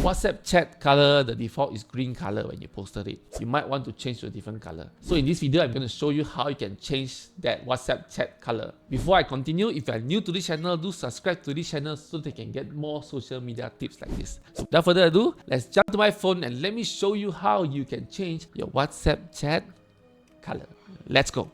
WhatsApp chat color, the default is green color when you posted it. You might want to change to a different color. So in this video, I'm going to show you how you can change that WhatsApp chat color. Before I continue, if you are new to this channel, do subscribe to this channel so that you can get more social media tips like this. So without further ado, let's jump to my phone and let me show you how you can change your WhatsApp chat color. Let's go.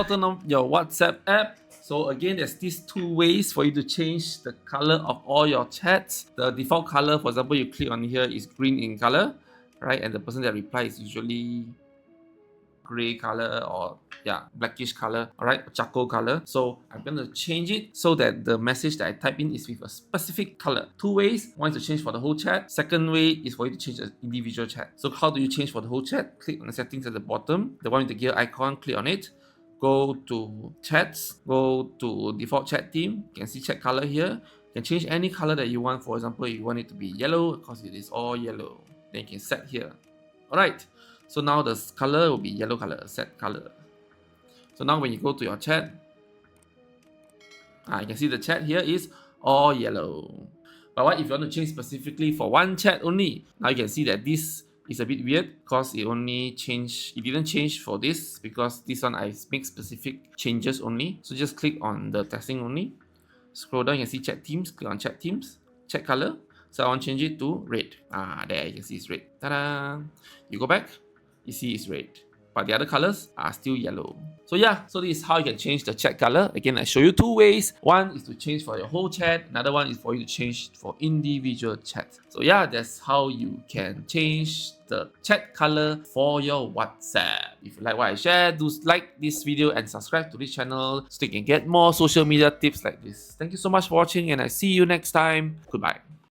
Turn on your WhatsApp app. So again, there's these two ways for you to change the color of all your chats. The default color, for example, you click on here is green in color, right? And the person that replies is usually gray color or blackish color, all right, charcoal color. So I'm going to change it so that the message that I type in is with a specific color. Two ways. One is to change for the whole chat. Second way is for you to change the individual chat. So how do you change for the whole chat? Click on the settings at the bottom, the one with the gear icon, click on it. Go to chats, go to default chat theme. You can see chat color here. You can change any color that you want. For example, you want it to be yellow because it is all yellow. Then you can set here. Alright, so now the color will be yellow color, set color. So now when you go to your chat, you can see the chat here is all yellow. But what if you want to change specifically for one chat only? Now you can see that this is a bit weird because it didn't change for this because this one I make specific changes only. So just click on the testing only. Scroll down, you can see chat themes. Click on chat themes, chat color. So I want to change it to red. There you can see it's red. Ta-da! You go back, you see it's red. But the other colors are still yellow. So so this is how you can change the chat color. Again, I show you two ways. One is to change for your whole chat. Another one is for you to change for individual chat. So that's how you can change the chat color for your WhatsApp. If you like what I share, do like this video and subscribe to this channel so you can get more social media tips like this. Thank you so much for watching and I see you next time. Goodbye.